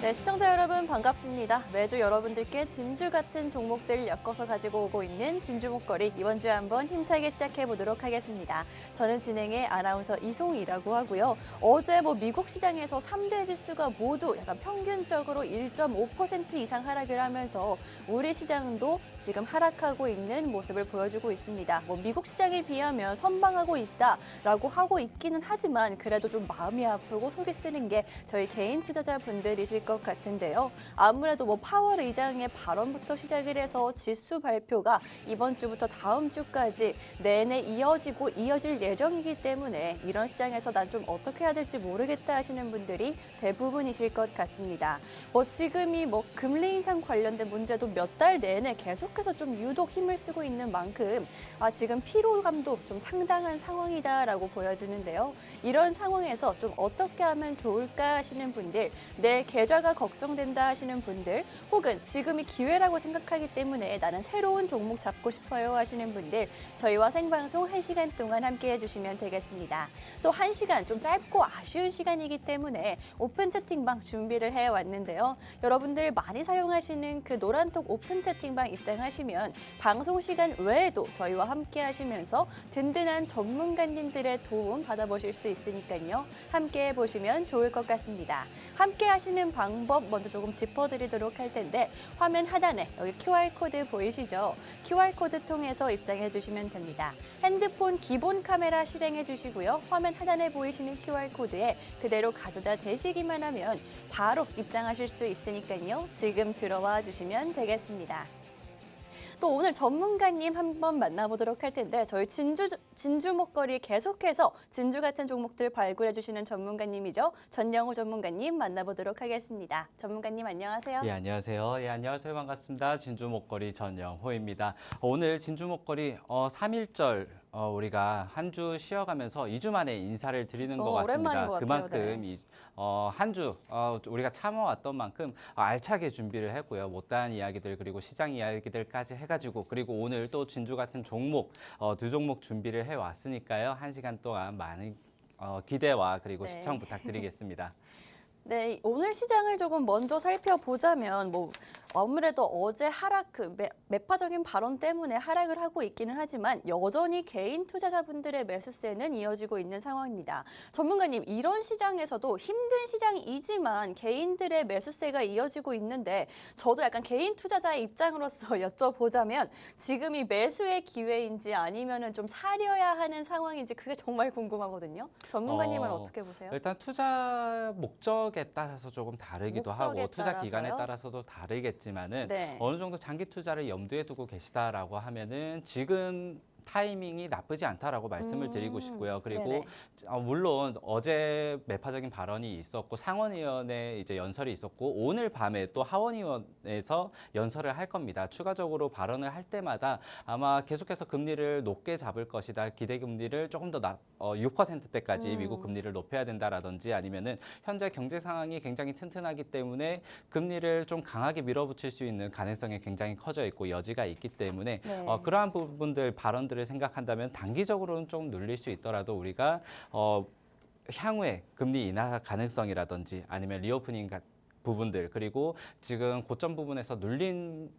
네, 시청자 여러분 반갑습니다. 매주 여러분들께 진주 같은 종목들 엮어서 가지고 오고 있는 진주 목걸이 이번 주에 한번 힘차게 시작해 보도록 하겠습니다. 저는 진행의 아나운서 이송이라고 하고요. 어제 미국 시장에서 3대 지수가 모두 약간 평균적으로 1.5% 이상 하락을 하면서 우리 시장도 지금 하락하고 있는 모습을 보여주고 있습니다. 미국 시장에 비하면 선방하고 있다라고 하고 있기는 하지만 그래도 좀 마음이 아프고 속이 쓰는 게 저희 개인 투자자분들이실 것 같은데요. 아무래도 파월 의장의 발언부터 시작을 해서 지수 발표가 이번 주부터 다음 주까지 내내 이어질 예정이기 때문에 이런 시장에서 난 좀 어떻게 해야 될지 모르겠다 하시는 분들이 대부분이실 것 같습니다. 지금이 금리 인상 관련된 문제도 몇 달 내내 계속해서 좀 유독 힘을 쓰고 있는 만큼 지금 피로감도 좀 상당한 상황이다라고 보여지는데요. 이런 상황에서 좀 어떻게 하면 좋을까 하시는 분들, 내 계좌가 걱정된다 하시는 분들, 혹은 지금이 기회라고 생각하기 때문에 나는 새로운 종목 잡고 싶어요 하시는 분들, 저희와 생방송 1시간 동안 함께 해주시면 되겠습니다. 또 1시간 좀 짧고 아쉬운 시간이기 때문에 오픈 채팅방 준비를 해왔는데요. 여러분들 많이 사용하시는 그 노란톡 오픈 채팅방 입장하시면 방송 시간 외에도 저희와 함께 하시면서 든든한 전문가님들의 도움 받아보실 수 있으니까요. 함께 해보시면 좋을 것 같습니다. 함께 하시는 방법 먼저 조금 짚어드리도록 할 텐데 화면 하단에 여기 QR코드 보이시죠? QR코드 통해서 입장해 주시면 됩니다. 핸드폰 기본 카메라 실행해 주시고요. 화면 하단에 보이시는 QR코드에 그대로 가져다 대시기만 하면 바로 입장하실 수 있으니까요. 지금 들어와 주시면 되겠습니다. 또 오늘 전문가님 한번 만나보도록 할 텐데 저희 진주 목걸이 계속해서 진주 같은 종목들 발굴해 주시는 전문가님이죠. 전영호 전문가님 만나보도록 하겠습니다. 전문가님 안녕하세요. 예, 안녕하세요. 예, 안녕하세요. 반갑습니다. 진주 목걸이 전영호입니다. 오늘 진주 목걸이 3.1절 우리가 한 주 쉬어가면서 2주 만에 인사를 드리는 것 같습니다. 오랜만인 것 같아요. 그만큼 네. 한 주 우리가 참아왔던 만큼 알차게 준비를 했고요. 못다한 이야기들 그리고 시장 이야기들까지 해가지고 그리고 오늘 또 진주 같은 종목 두 종목 준비를 해왔으니까요. 1시간 동안 많은 기대와 그리고 네. 시청 부탁드리겠습니다. 네, 오늘 시장을 조금 먼저 살펴보자면 아무래도 어제 하락 매파적인 발언 때문에 하락을 하고 있기는 하지만 여전히 개인 투자자분들의 매수세는 이어지고 있는 상황입니다. 전문가님, 이런 시장에서도 힘든 시장이지만 개인들의 매수세가 이어지고 있는데 저도 약간 개인 투자자의 입장으로서 여쭤보자면 지금이 매수의 기회인지 아니면은 좀 사려야 하는 상황인지 그게 정말 궁금하거든요. 전문가님은 어떻게 보세요? 일단 투자 목적에 따라서 조금 다르기도 목적에 하고 투자 기간에 따라서요? 따라서도 다르겠지만은 네. 어느 정도 장기 투자를 염두에 두고 계시다라고 하면은 지금 타이밍이 나쁘지 않다라고 말씀을 드리고 싶고요. 그리고 네네. 물론 어제 매파적인 발언이 있었고 상원의원의 이제 연설이 있었고 오늘 밤에 또 하원의원에서 연설을 할 겁니다. 추가적으로 발언을 할 때마다 아마 계속해서 금리를 높게 잡을 것이다. 기대 금리를 조금 더 6%대까지 미국 금리를 높여야 된다라든지 아니면은 현재 경제 상황이 굉장히 튼튼하기 때문에 금리를 좀 강하게 밀어붙일 수 있는 가능성이 굉장히 커져 있고 여지가 있기 때문에 네. 그러한 부분들 발언들을 생각한다면 단기적으로는 좀 눌릴 수 있더라도 우리가 향후에 금리 인하 가능성이라든지 아니면 리오프닝 부분들 그리고 지금 고점 부분에서 눌린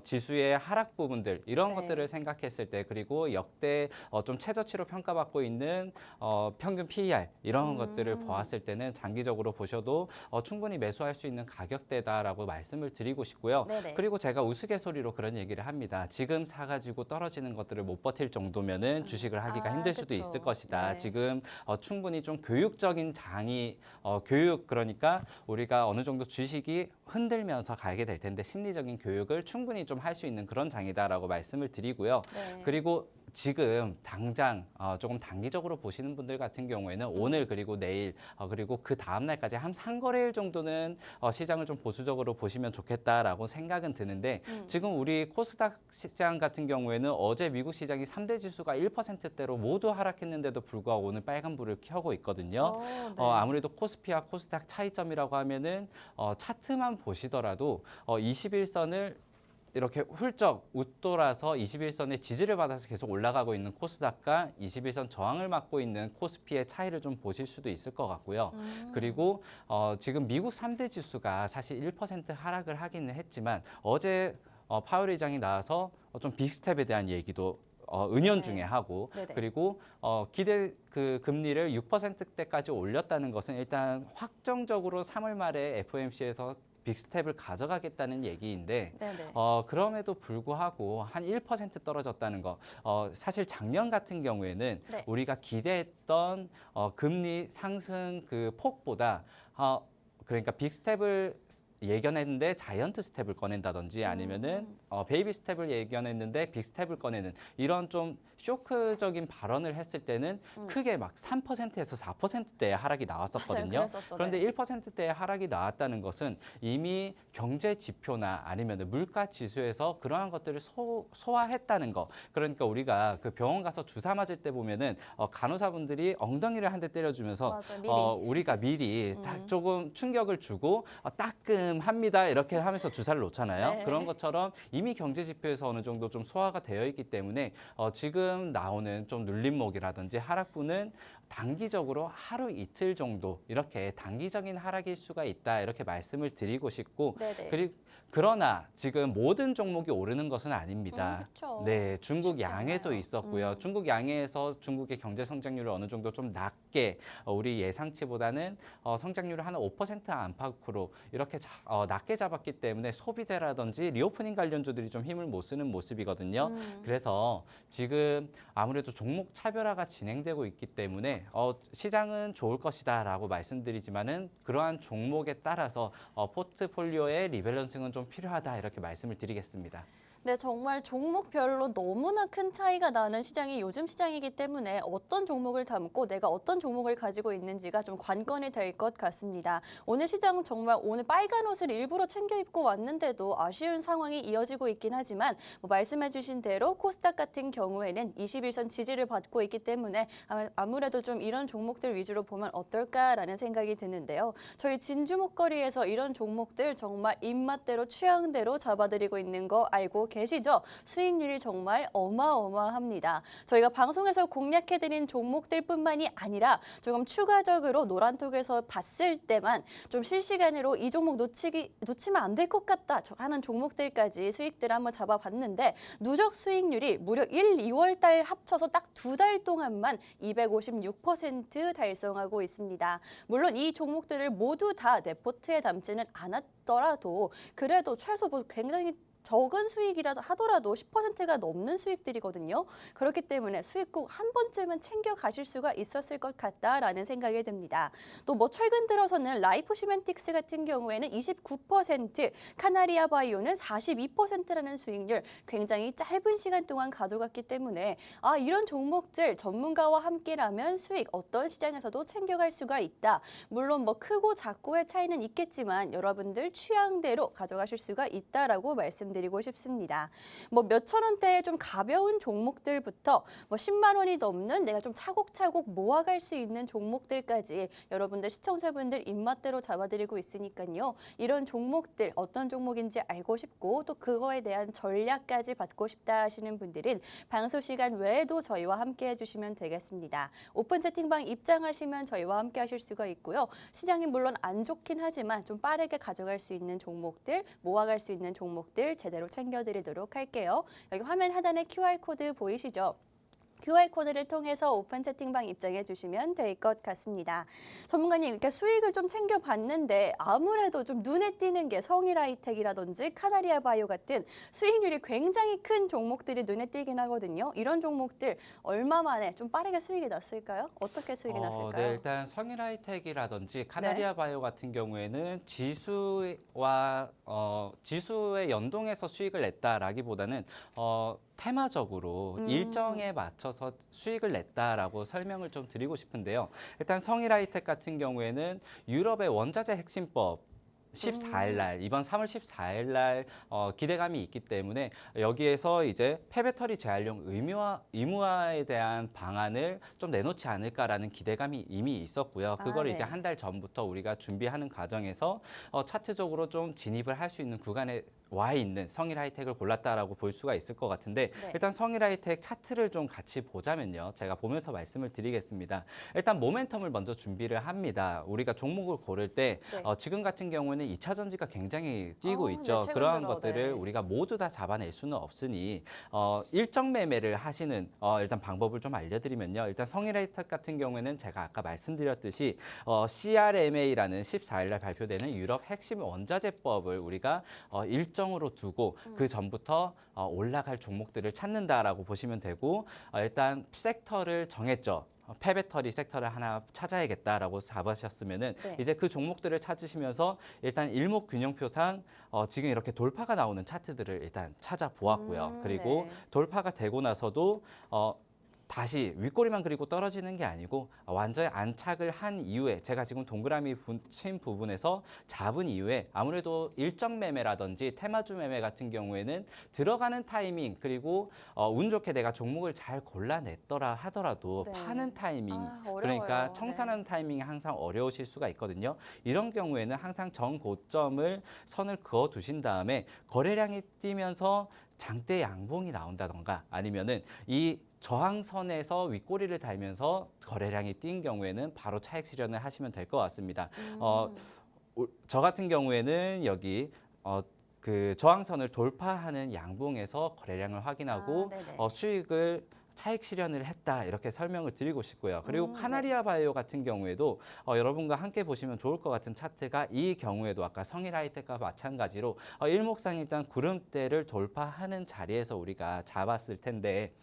지수의 하락 부분들 이런 네. 것들을 생각했을 때 그리고 역대 좀 최저치로 평가받고 있는 평균 PER 이런 것들을 보았을 때는 장기적으로 보셔도 충분히 매수할 수 있는 가격대다라고 말씀을 드리고 싶고요. 네네. 그리고 제가 우스갯소리로 그런 얘기를 합니다. 지금 사가지고 떨어지는 것들을 못 버틸 정도면은 주식을 하기가 힘들 수도 그쵸. 있을 것이다. 네. 지금 충분히 좀 교육적인 장이 교육 그러니까 우리가 어느 정도 주식이 흔들면서 가게 될 텐데 심리적인 교육을 충분히 좀 할 수 있는 그런 장이다라고 말씀을 드리고요. 네. 그리고 지금 당장 조금 단기적으로 보시는 분들 같은 경우에는 오늘 그리고 내일 그리고 그 다음 날까지 한 3거래일 정도는 시장을 좀 보수적으로 보시면 좋겠다라고 생각은 드는데 지금 우리 코스닥 시장 같은 경우에는 어제 미국 시장이 3대 지수가 1%대로 모두 하락했는데도 불구하고 오늘 빨간불을 켜고 있거든요. 네. 아무래도 코스피와 코스닥 차이점이라고 하면은 차트만 보시더라도 21선을 이렇게 훌쩍 웃돌아서 21선의 지지를 받아서 계속 올라가고 있는 코스닥과 21선 저항을 막고 있는 코스피의 차이를 좀 보실 수도 있을 것 같고요. 그리고 지금 미국 3대 지수가 사실 1% 하락을 하기는 했지만 어제 파월 의장이 나와서 좀 빅스텝에 대한 얘기도 은연중에 하고 네네. 그리고 기대 그 금리를 6%대까지 올렸다는 것은 일단 확정적으로 3월 말에 FOMC에서 빅스텝을 가져가겠다는 얘기인데 네네. 그럼에도 불구하고 한 1% 떨어졌다는 거 사실 작년 같은 경우에는 네. 우리가 기대했던 금리 상승 그 폭보다 그러니까 빅스텝을 예견했는데 자이언트 스텝을 꺼낸다든지 아니면은 베이비 스텝을 예견했는데 빅 스텝을 꺼내는 이런 좀 쇼크적인 발언을 했을 때는 크게 막 3%에서 4%대의 하락이 나왔었거든요. 맞아요. 그랬었죠. 그런데 네. 1%대의 하락이 나왔다는 것은 이미 경제 지표나 아니면 물가 지수에서 그러한 것들을 소화했다는 거. 그러니까 우리가 그 병원 가서 주사 맞을 때 보면은 간호사분들이 엉덩이를 한 대 때려주면서 맞아, 미리. 우리가 미리 딱 조금 충격을 주고 따끔합니다 이렇게 하면서 주사를 놓잖아요. 네. 그런 것처럼 이미 경제 지표에서 어느 정도 좀 소화가 되어 있기 때문에 지금 나오는 좀 눌림목이라든지 하락분은 단기적으로 하루 이틀 정도 이렇게 단기적인 하락일 수가 있다 이렇게 말씀을 드리고 싶고 네네. 그러나 지금 모든 종목이 오르는 것은 아닙니다. 그쵸. 네, 중국 쉽지 양해도 않아요. 있었고요. 중국 양해에서 중국의 경제 성장률을 어느 정도 좀 낮게 우리 예상치보다는 성장률을 한 5% 안팎으로 이렇게 낮게 잡았기 때문에 소비재라든지 리오프닝 관련주들이 좀 힘을 못 쓰는 모습이거든요. 그래서 지금 아무래도 종목 차별화가 진행되고 있기 때문에 시장은 좋을 것이다라고 말씀드리지만은 그러한 종목에 따라서 포트폴리오의 리밸런싱은 좀 필요하다 이렇게 말씀을 드리겠습니다. 네, 정말 종목별로 너무나 큰 차이가 나는 시장이 요즘 시장이기 때문에 어떤 종목을 담고 내가 어떤 종목을 가지고 있는지가 좀 관건이 될 것 같습니다. 오늘 시장은 정말 오늘 빨간 옷을 일부러 챙겨 입고 왔는데도 아쉬운 상황이 이어지고 있긴 하지만 말씀해 주신 대로 코스닥 같은 경우에는 21선 지지를 받고 있기 때문에 아무래도 좀 이런 종목들 위주로 보면 어떨까라는 생각이 드는데요. 저희 진주 목걸이에서 이런 종목들 정말 입맛대로 취향대로 잡아드리고 있는 거 알고 계시죠? 수익률이 정말 어마어마합니다. 저희가 방송에서 공략해드린 종목들뿐만이 아니라 조금 추가적으로 노란톡에서 봤을 때만 좀 실시간으로 이 종목 놓치면 안 될 것 같다 하는 종목들까지 수익들을 한번 잡아봤는데 누적 수익률이 무려 1, 2월 달 합쳐서 딱 2달 동안만 256% 달성하고 있습니다. 물론 이 종목들을 모두 다 내 포트에 담지는 않았더라도 그래도 최소 굉장히 적은 수익이라도 하더라도 10%가 넘는 수익들이거든요. 그렇기 때문에 수익 꼭 한 번쯤은 챙겨 가실 수가 있었을 것 같다라는 생각이 듭니다. 또 최근 들어서는 라이프 시멘틱스 같은 경우에는 29%, 카나리아 바이오는 42%라는 수익률 굉장히 짧은 시간 동안 가져갔기 때문에 이런 종목들 전문가와 함께라면 수익 어떤 시장에서도 챙겨갈 수가 있다. 물론 크고 작고의 차이는 있겠지만 여러분들 취향대로 가져가실 수가 있다라고 말씀드리고 싶습니다. 몇천 원대의 좀 가벼운 종목들부터 10만 원이 넘는 내가 좀 차곡차곡 모아갈 수 있는 종목들까지 여러분들 시청자분들 입맛대로 잡아드리고 있으니까요. 이런 종목들 어떤 종목인지 알고 싶고 또 그거에 대한 전략까지 받고 싶다 하시는 분들은 방송 시간 외에도 저희와 함께 해주시면 되겠습니다. 오픈 채팅방 입장하시면 저희와 함께 하실 수가 있고요. 시장이 물론 안 좋긴 하지만 좀 빠르게 가져갈 수 있는 종목들, 모아갈 수 있는 종목들 제대로 챙겨드리도록 할게요. 여기 화면 하단에 QR코드 보이시죠? QR코드를 통해서 오픈 채팅방 입장해 주시면 될 것 같습니다. 전문가님, 이렇게 수익을 좀 챙겨봤는데 아무래도 좀 눈에 띄는 게 성일하이텍이라든지 카나리아 바이오 같은 수익률이 굉장히 큰 종목들이 눈에 띄긴 하거든요. 이런 종목들 얼마 만에 좀 빠르게 수익이 났을까요? 어떻게 수익이 났을까요? 네, 일단 성일하이텍이라든지 카나리아 바이오 같은 경우에는 지수와 지수에 연동해서 수익을 냈다라기보다는 테마적으로 일정에 맞춰서 수익을 냈다라고 설명을 좀 드리고 싶은데요. 일단 성일하이텍 같은 경우에는 유럽의 원자재 핵심법 14일 날 이번 3월 14일 날 기대감이 있기 때문에 여기에서 이제 폐배터리 재활용 의무화에 대한 방안을 좀 내놓지 않을까라는 기대감이 이미 있었고요. 그걸 네. 이제 한 달 전부터 우리가 준비하는 과정에서 차트적으로 좀 진입을 할 수 있는 구간에 와 있는 성일 하이텍을 골랐다라고 볼 수가 있을 것 같은데 네. 일단 성일 하이텍 차트를 좀 같이 보자면요. 제가 보면서 말씀을 드리겠습니다. 일단 모멘텀을 먼저 준비를 합니다. 우리가 종목을 고를 때 네. 지금 같은 경우는 2차 전지가 굉장히 뛰고 네, 있죠. 최근 그러한 들어, 것들을 네. 우리가 모두 다 잡아낼 수는 없으니 일정 매매를 하시는 일단 방법을 좀 알려드리면요. 일단 성일 하이텍 같은 경우에는 제가 아까 말씀드렸듯이 CRMA라는 14일 날 발표되는 유럽 핵심 원자재법을 우리가 일정으로 두고 그 전부터 올라갈 종목들을 찾는다라고 보시면 되고 일단 섹터를 정했죠. 폐배터리 섹터를 하나 찾아야겠다라고 잡으셨으면은 네. 이제 그 종목들을 찾으시면서 일단 일목균형표상 지금 이렇게 돌파가 나오는 차트들을 일단 찾아보았고요. 그리고 네. 돌파가 되고 나서도 다시 윗꼬리만 그리고 떨어지는 게 아니고 완전히 안착을 한 이후에 제가 지금 동그라미 친 부분에서 잡은 이후에 아무래도 일정 매매라든지 테마주 매매 같은 경우에는 들어가는 타이밍 그리고 운 좋게 내가 종목을 잘 골라냈더라 하더라도 네. 파는 타이밍 어려워요. 그러니까 네. 청산하는 타이밍이 항상 어려우실 수가 있거든요. 이런 경우에는 항상 정고점을 선을 그어 두신 다음에 거래량이 뛰면서 장대 양봉이 나온다던가 아니면은 이 저항선에서 윗꼬리를 달면서 거래량이 뛴 경우에는 바로 차익 실현을 하시면 될 것 같습니다. 저 같은 경우에는 여기 그 저항선을 돌파하는 양봉에서 거래량을 확인하고 네네. 수익을 차익 실현을 했다 이렇게 설명을 드리고 싶고요. 그리고 네. 카나리아 바이오 같은 경우에도 여러분과 함께 보시면 좋을 것 같은 차트가 이 경우에도 아까 성일 하이텍과 마찬가지로 일목상 일단 구름대를 돌파하는 자리에서 우리가 잡았을 텐데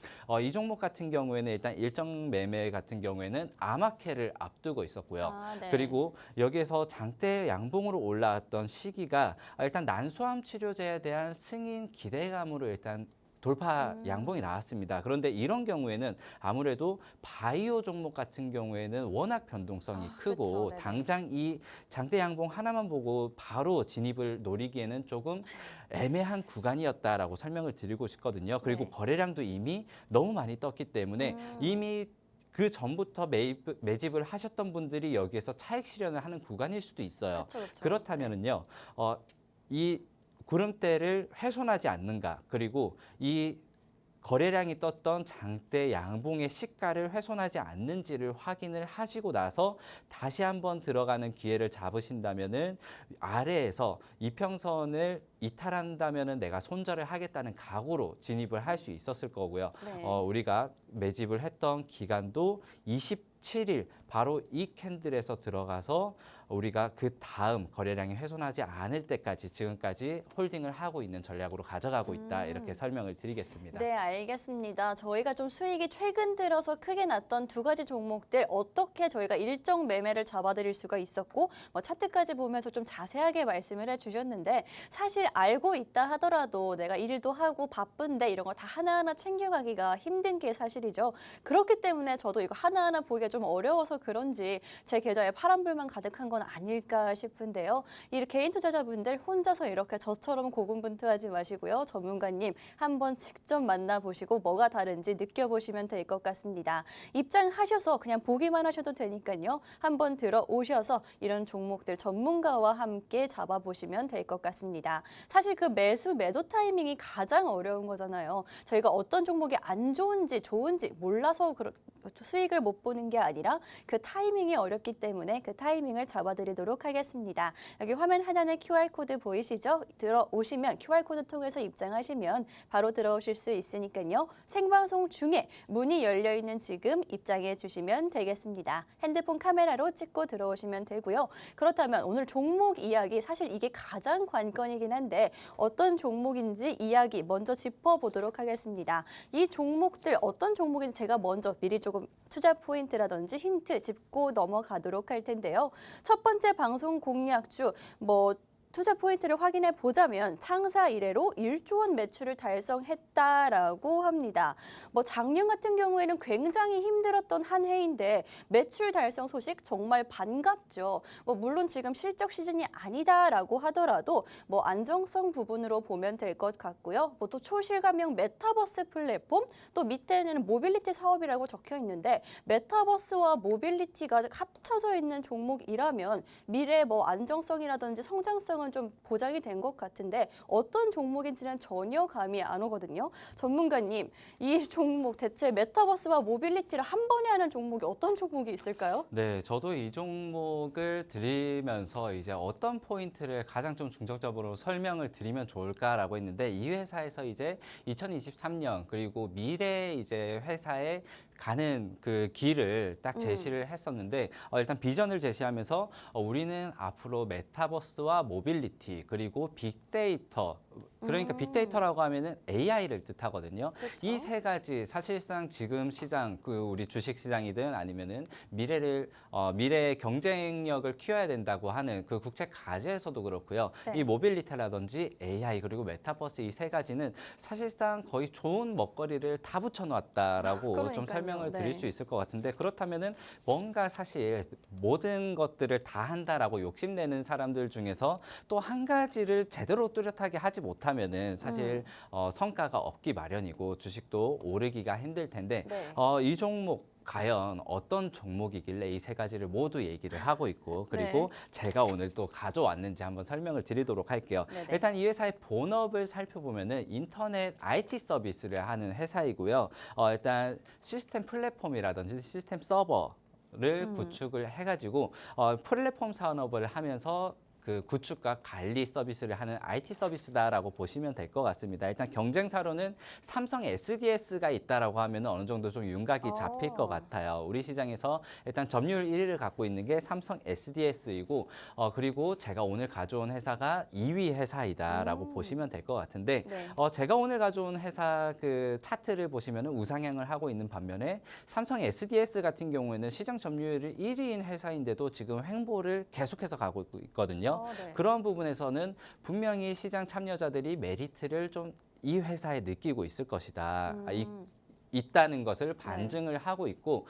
이 종목 같은 경우에는 일단 일정 매매 같은 경우에는 아마케를 앞두고 있었고요. 네. 그리고 여기에서 장대 양봉으로 올라왔던 시기가 일단 난소암 치료제에 대한 승인 기대감으로 일단 돌파 양봉이 나왔습니다. 그런데 이런 경우에는 아무래도 바이오 종목 같은 경우에는 워낙 변동성이 크고 그쵸, 네네. 당장 이 장대 양봉 하나만 보고 바로 진입을 노리기에는 조금 애매한 구간이었다라고 설명을 드리고 싶거든요. 그리고 네. 거래량도 이미 너무 많이 떴기 때문에 이미 그 전부터 매집을 하셨던 분들이 여기에서 차익 실현을 하는 구간일 수도 있어요. 그쵸, 그쵸. 그렇다면은요, 이 구름대를 훼손하지 않는가 그리고 이 거래량이 떴던 장대 양봉의 시가를 훼손하지 않는지를 확인을 하시고 나서 다시 한번 들어가는 기회를 잡으신다면은 아래에서 이평선을 이탈한다면은 내가 손절을 하겠다는 각오로 진입을 할 수 있었을 거고요. 네. 우리가 매집을 했던 기간도 27일 바로 이 캔들에서 들어가서 우리가 그 다음 거래량이 훼손하지 않을 때까지 지금까지 홀딩을 하고 있는 전략으로 가져가고 있다 이렇게 설명을 드리겠습니다. 네, 알겠습니다. 저희가 좀 수익이 최근 들어서 크게 났던 두 가지 종목들 어떻게 저희가 일정 매매를 잡아드릴 수가 있었고 뭐 차트까지 보면서 좀 자세하게 말씀을 해주셨는데 사실 알고 있다 하더라도 내가 일도 하고 바쁜데 이런 거 다 하나하나 챙겨가기가 힘든 게 사실이죠. 그렇기 때문에 저도 이거 하나하나 보기가 좀 어려워서 그런지 제 계좌에 파란불만 가득한 건 아닐까 싶은데요. 이 개인 투자자분들 혼자서 이렇게 저처럼 고군분투하지 마시고요. 전문가님 한번 직접 만나보시고 뭐가 다른지 느껴보시면 될 것 같습니다. 입장하셔서 그냥 보기만 하셔도 되니까요. 한번 들어오셔서 이런 종목들 전문가와 함께 잡아보시면 될 것 같습니다. 사실 그 매도 타이밍이 가장 어려운 거잖아요. 저희가 어떤 종목이 안 좋은지 좋은지 몰라서 수익을 못 보는 게 아니라 그 타이밍이 어렵기 때문에 그 타이밍을 잡아드리도록 하겠습니다. 여기 화면 하단에 QR코드 보이시죠? 들어오시면 QR코드 통해서 입장하시면 바로 들어오실 수 있으니까요. 생방송 중에 문이 열려있는 지금 입장해 주시면 되겠습니다. 핸드폰 카메라로 찍고 들어오시면 되고요. 그렇다면 오늘 종목 이야기 사실 이게 가장 관건이긴 한데 어떤 종목인지 이야기 먼저 짚어보도록 하겠습니다. 이 종목들 어떤 종목인지 제가 먼저 미리 조금 투자 포인트라든지 힌트 짚고 넘어가도록 할 텐데요. 첫 번째 방송 공략주 투자 포인트를 확인해 보자면 창사 이래로 1조 원 매출을 달성했다라고 합니다. 작년 같은 경우에는 굉장히 힘들었던 한 해인데 매출 달성 소식 정말 반갑죠. 물론 지금 실적 시즌이 아니다라고 하더라도 안정성 부분으로 보면 될 것 같고요. 또 초실감형 메타버스 플랫폼 또 밑에는 모빌리티 사업이라고 적혀 있는데 메타버스와 모빌리티가 합쳐져 있는 종목이라면 미래 안정성이라든지 성장성 수익성은 좀 보장이 된 것 같은데 어떤 종목인지는 전혀 감이 안 오거든요. 전문가님, 이 종목 대체 메타버스와 모빌리티를 한 번에 하는 종목이 어떤 종목이 있을까요? 네, 저도 이 종목을 드리면서 이제 어떤 포인트를 가장 좀 중점적으로 설명을 드리면 좋을까라고 했는데 이 회사에서 이제 2023년 그리고 미래 이제 회사에 가는 그 길을 딱 제시를 했었는데 일단 비전을 제시하면서 우리는 앞으로 메타버스와 모빌리티 그리고 빅데이터 그러니까 빅데이터라고 하면은 AI를 뜻하거든요. 그렇죠. 이 세 가지 사실상 지금 시장 그 우리 주식 시장이든 아니면은 미래의 경쟁력을 키워야 된다고 하는 그 국제 과제에서도 그렇고요. 네. 이 모빌리티라든지 AI 그리고 메타버스 이 세 가지는 사실상 거의 좋은 먹거리를 다 붙여놨다라고 좀 그러니까요. 설명을 드릴 네. 수 있을 것 같은데 그렇다면은 뭔가 사실 모든 것들을 다 한다라고 욕심내는 사람들 중에서 또 한 가지를 제대로 뚜렷하게 하지 못하면은 사실 성과가 없기 마련이고 주식도 오르기가 힘들 텐데 네. 이 종목 과연 어떤 종목이길래 이 세 가지를 모두 얘기를 하고 있고 그리고 제가 오늘 또 가져왔는지 한번 설명을 드리도록 할게요. 네네. 일단 이 회사의 본업을 살펴보면은 인터넷 IT 서비스를 하는 회사이고요. 일단 시스템 플랫폼이라든지 시스템 서버를 구축을 해가지고 플랫폼 산업을 하면서 그 구축과 관리 서비스를 하는 IT 서비스다라고 보시면 될 것 같습니다. 일단 경쟁사로는 삼성 SDS가 있다라고 하면 어느 정도 좀 윤곽이 잡힐 것 같아요. 우리 시장에서 일단 점유율 1위를 갖고 있는 게 삼성 SDS이고 그리고 제가 오늘 가져온 회사가 2위 회사이다라고 보시면 될 것 같은데 네. 제가 오늘 가져온 회사 그 차트를 보시면 우상향을 하고 있는 반면에 삼성 SDS 같은 경우에는 시장 점유율 1위인 회사인데도 지금 횡보를 계속해서 가고 있거든요. 네. 그런 부분에서는 분명히 시장 참여자들이 메리트를 좀 이 회사에 느끼고 있을 것이다. 있다는 것을 반증을 하고 있고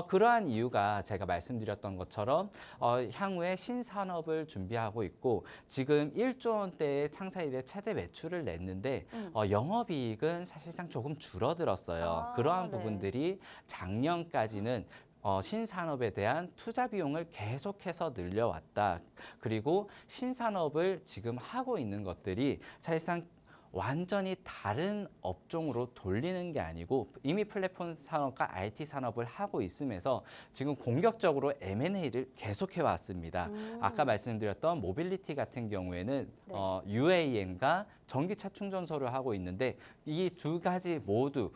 그러한 이유가 제가 말씀드렸던 것처럼 향후에 신산업을 준비하고 있고 지금 1조 원대의 창사 이래 최대 매출을 냈는데 영업이익은 사실상 조금 줄어들었어요. 그러한 네. 부분들이 작년까지는 신산업에 대한 투자 비용을 계속해서 늘려왔다. 그리고 신산업을 지금 하고 있는 것들이 사실상 완전히 다른 업종으로 돌리는 게 아니고 이미 플랫폼 산업과 IT 산업을 하고 있으면서 지금 공격적으로 M&A를 계속해 왔습니다. 아까 말씀드렸던 모빌리티 같은 경우에는 UAM과 전기차 충전소를 하고 있는데 이 두 가지 모두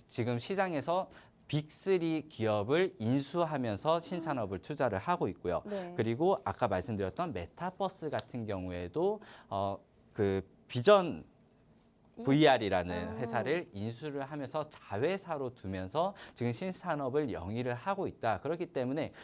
지금 시장에서 빅3 기업을 인수하면서 신산업을 투자를 하고 있고요. 네. 그리고 아까 말씀드렸던 메타버스 같은 경우에도 그 비전 VR이라는 회사를 인수를 하면서 자회사로 두면서 지금 신산업을 영위를 하고 있다. 그렇기 때문에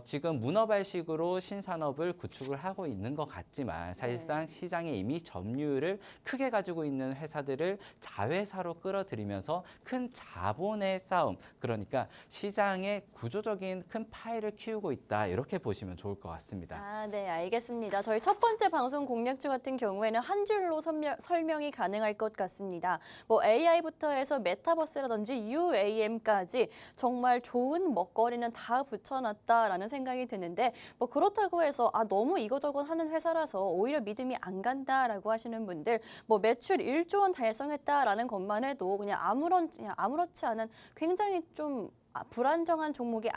지금 문어발식으로 신산업을 구축을 하고 있는 것 같지만 사실상 시장에 이미 점유율을 크게 가지고 있는 회사들을 자회사로 끌어들이면서 큰 자본의 싸움, 그러니까 시장의 구조적인 큰 파이를 키우고 있다. 이렇게 보시면 좋을 것 같습니다. 네, 알겠습니다. 저희 첫 번째 방송 공략주 같은 경우에는 한 줄로 설명이 가능할 것 같습니다. 뭐 AI부터 해서 메타버스라든지 UAM까지 정말 좋은 먹거리는 다 붙여놨다라는 생각이 드는데 뭐 그렇다고 해서 너무 이거저거 하는 회사라서 오히려 믿음이 안 간다라고 하시는 분들 뭐 매출 1조 원 달성했다라는 것만 해도 그냥 아무렇지 않은 굉장히 좀 불안정한 종목이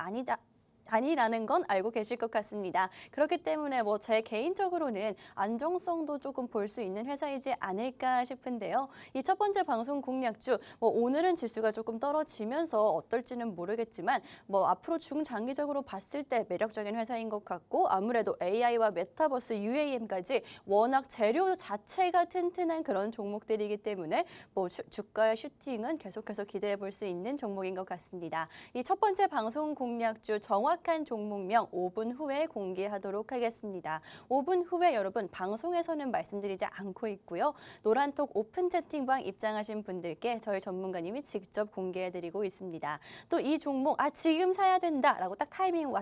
아니라는 건 알고 계실 것 같습니다. 그렇기 때문에 뭐 제 개인적으로는 안정성도 조금 볼 수 있는 회사이지 않을까 싶은데요. 이 첫 번째 방송 공략주, 뭐 오늘은 지수가 조금 떨어지면서 어떨지는 모르겠지만 뭐 앞으로 중장기적으로 봤을 때 매력적인 회사인 것 같고 아무래도 AI와 메타버스, UAM까지 워낙 재료 자체가 튼튼한 그런 종목들이기 때문에 뭐 주가의 슈팅은 계속해서 기대해 볼 수 있는 종목인 것 같습니다. 이 첫 번째 방송 공략주 정확한 종목명 5분 후에 공개하도록 하겠습니다. 5분 후에 여러분 방송에서는 말씀드리지 않고 있고요. 노란톡 오픈 채팅방 입장하신 분들께 저희 전문가님이 직접 공개해드리고 있습니다. 또 이 종목 지금 사야 된다라고 딱 타이밍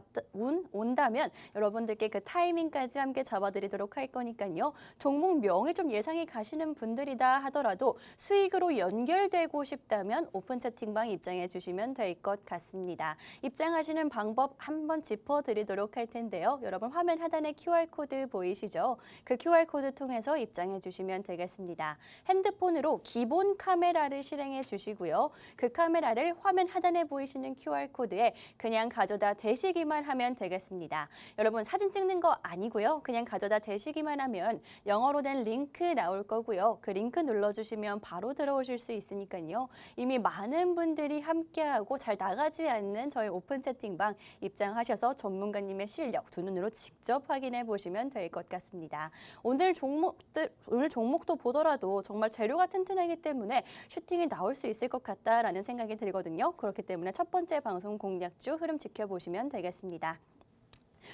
온다면 여러분들께 그 타이밍까지 함께 잡아드리도록 할 거니까요. 종목명에 좀 예상이 가시는 분들이다 하더라도 수익으로 연결되고 싶다면 오픈 채팅방 입장해 주시면 될 것 같습니다. 입장하시는 방법 한번 짚어드리도록 할 텐데요. 여러분 화면 하단에 QR코드 보이시죠? 그 QR코드 통해서 입장해 주시면 되겠습니다. 핸드폰으로 기본 카메라를 실행해 주시고요. 그 카메라를 화면 하단에 보이시는 QR코드에 그냥 가져다 대시기만 하면 되겠습니다. 여러분 사진 찍는 거 아니고요. 그냥 가져다 대시기만 하면 영어로 된 링크 나올 거고요. 그 링크 눌러주시면 바로 들어오실 수 있으니까요. 이미 많은 분들이 함께하고 잘 나가지 않는 저희 오픈 채팅방 입장하셔서 전문가님의 실력 두 눈으로 직접 확인해 보시면 될 것 같습니다. 오늘 종목도 보더라도 정말 재료가 튼튼하기 때문에 슈팅이 나올 수 있을 것 같다라는 생각이 들거든요. 그렇기 때문에 첫 번째 방송 공략주 흐름 지켜보시면 되겠습니다.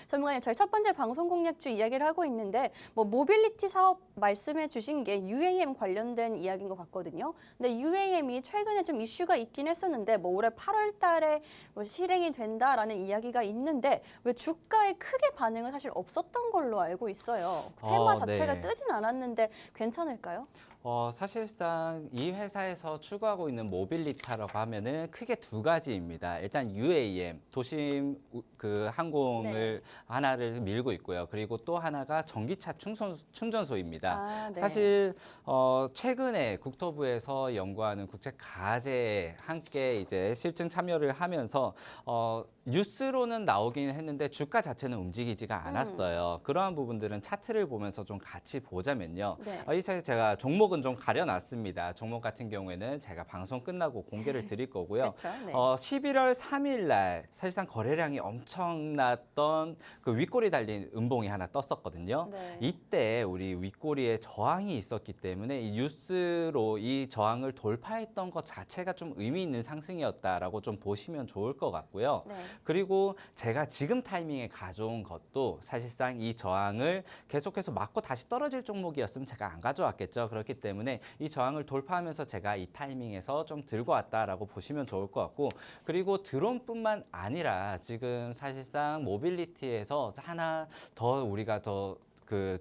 전문가님, 저희 첫 번째 방송 공략주 이야기를 하고 있는데 모빌리티 사업 말씀해 주신 게 UAM 관련된 이야기인 것 같거든요. 근데 UAM이 최근에 좀 이슈가 있긴 했었는데 올해 8월 달에 실행이 된다라는 이야기가 있는데 왜 주가에 크게 반응은 사실 없었던 걸로 알고 있어요. 테마 자체가 네. 뜨진 않았는데 괜찮을까요? 사실상 이 회사에서 추구하고 있는 모빌리티라고 하면은 크게 두 가지입니다. 일단 UAM, 도심 항공을 하나를 밀고 있고요. 그리고 또 하나가 전기차 충전소입니다. 네. 사실 최근에 국토부에서 연구하는 국제 과제에 함께 이제 실증 참여를 하면서 뉴스로는 나오긴 했는데 주가 자체는 움직이지가 않았어요. 그러한 부분들은 차트를 보면서 좀 같이 보자면요. 네. 이제 제가 종목은 좀 가려놨습니다. 종목 같은 경우에는 제가 방송 끝나고 공개를 드릴 거고요. 그렇죠. 네. 11월 3일 날 사실상 거래량이 엄청났던 그 윗꼬리 달린 음봉이 하나 떴었거든요. 네. 이때 우리 윗꼬리에 저항이 있었기 때문에 이 뉴스로 이 저항을 돌파했던 것 자체가 좀 의미 있는 상승이었다라고 좀 보시면 좋을 것 같고요. 네. 그리고 제가 지금 타이밍에 가져온 것도 사실상 이 저항을 계속해서 맞고 다시 떨어질 종목이었으면 제가 안 가져왔겠죠. 그렇기 때문에 이 저항을 돌파하면서 제가 이 타이밍에서 좀 들고 왔다라고 보시면 좋을 것 같고, 그리고 드론뿐만 아니라 지금 사실상 모빌리티에서 하나 더 우리가 더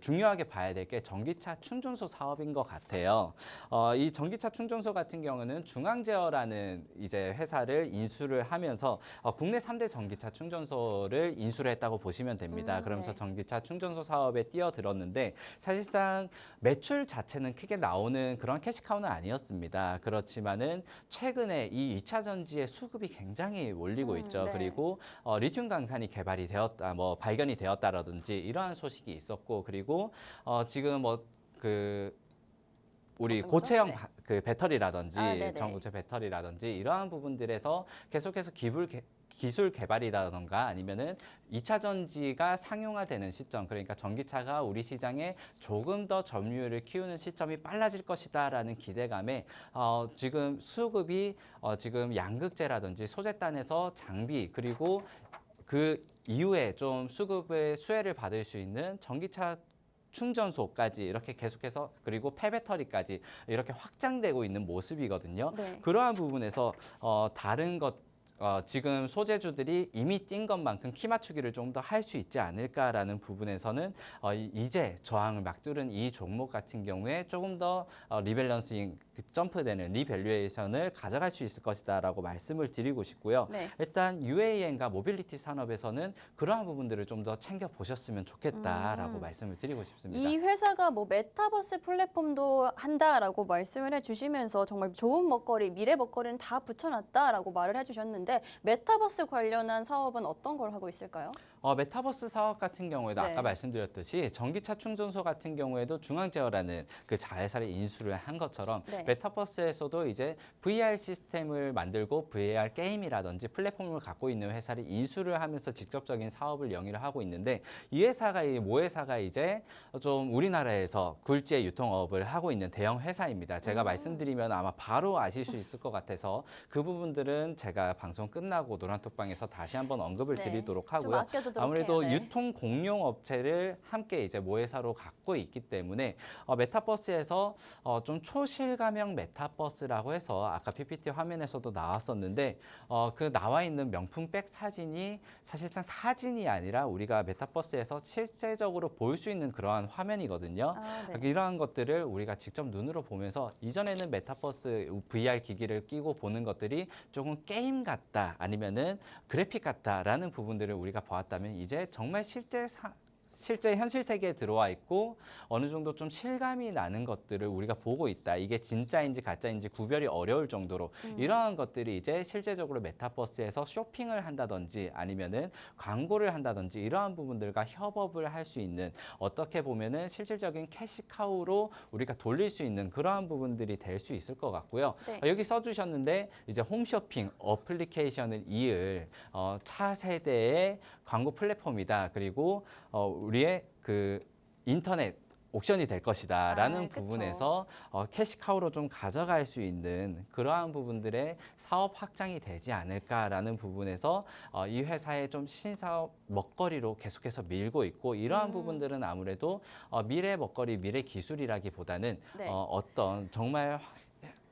중요하게 봐야 될 게 전기차 충전소 사업인 것 같아요. 이 전기차 충전소 같은 경우는 중앙제어라는 이제 회사를 인수를 하면서 국내 3대 전기차 충전소를 인수를 했다고 보시면 됩니다. 그러면서 네. 전기차 충전소 사업에 뛰어들었는데 사실상 매출 자체는 크게 나오는 그런 캐시카우는 아니었습니다. 그렇지만은 최근에 이 2차 전지의 수급이 굉장히 몰리고 있죠. 네. 그리고 리튬 강산이 개발이 되었다, 발견이 되었다라든지 이러한 소식이 있었고, 그리고 지금 우리 어떤 거죠? 고체형 네. 배터리라든지 네네. 전고체 배터리라든지 이러한 부분들에서 계속해서 기술 개발이라던가 아니면은 2차 전지가 상용화되는 시점, 그러니까 전기차가 우리 시장에 조금 더 점유율을 키우는 시점이 빨라질 것이다라는 기대감에 지금 수급이 지금 양극재라든지 소재단에서 장비, 그리고 그 이후에 좀 수혜를 받을 수 있는 전기차 충전소까지 이렇게 계속해서, 그리고 폐배터리까지 이렇게 확장되고 있는 모습이거든요. 네. 그러한 부분에서 다른 지금 소재주들이 이미 뛴 것만큼 키 맞추기를 좀 더 할 수 있지 않을까라는 부분에서는 이제 저항을 막두른 이 종목 같은 경우에 조금 더 리밸런싱, 점프되는 리밸류에이션을 가져갈 수 있을 것이다라고 말씀을 드리고 싶고요. 네. 일단 UAM과 모빌리티 산업에서는 그러한 부분들을 좀 더 챙겨 보셨으면 좋겠다라고 말씀을 드리고 싶습니다. 이 회사가 메타버스 플랫폼도 한다라고 말씀을 해주시면서 정말 좋은 먹거리, 미래 먹거리는 다 붙여놨다라고 말을 해주셨는데 메타버스 관련한 사업은 어떤 걸 하고 있을까요? 메타버스 사업 같은 경우에도 네. 아까 말씀드렸듯이 전기차 충전소 같은 경우에도 중앙제어라는 그 자회사를 인수를 한 것처럼 네. 메타버스에서도 이제 VR 시스템을 만들고 VR 게임이라든지 플랫폼을 갖고 있는 회사를 인수를 하면서 직접적인 사업을 영위를 하고 있는데, 이 모 회사가 이제 좀 우리나라에서 굴지의 유통업을 하고 있는 대형 회사입니다. 제가 말씀드리면 아마 바로 아실 수 있을 것 같아서 그 부분들은 제가 방송 끝나고 노란톡방에서 다시 한번 언급을 네. 드리도록 좀 하고요. 아껴둔 그러도록 아무래도 해요. 네. 유통 공용 업체를 함께 이제 모회사로 갖고 있기 때문에 메타버스에서 좀 초실감형 메타버스라고 해서 아까 PPT 화면에서도 나왔었는데 그 나와 있는 명품백 사진이 사실상 사진이 아니라 우리가 메타버스에서 실제적으로 볼 수 있는 그러한 화면이거든요. 아, 네. 이러한 것들을 우리가 직접 눈으로 보면서 이전에는 메타버스 VR 기기를 끼고 보는 것들이 조금 게임 같다 아니면은 그래픽 같다라는 부분들을 우리가 보았다면 이제 정말 실제 현실 세계에 들어와 있고 어느 정도 좀 실감이 나는 것들을 우리가 보고 있다. 이게 진짜인지 가짜인지 구별이 어려울 정도로 이러한 것들이 이제 실제적으로 메타버스에서 쇼핑을 한다든지 아니면은 광고를 한다든지 이러한 부분들과 협업을 할 수 있는 어떻게 보면은 실질적인 캐시카우로 우리가 돌릴 수 있는 그러한 부분들이 될 수 있을 것 같고요. 네. 여기 써주셨는데 이제 홈쇼핑 어플리케이션을 이을 차세대의 광고 플랫폼이다. 그리고 우리의 그 인터넷 옥션이 될 것이다라는 그쵸. 부분에서 캐시카우로 좀 가져갈 수 있는 그러한 부분들의 사업 확장이 되지 않을까라는 부분에서 이 회사의 좀 신사업 먹거리로 계속해서 밀고 있고 이러한 부분들은 아무래도 미래 먹거리, 미래 기술이라기보다는 네. 어떤 정말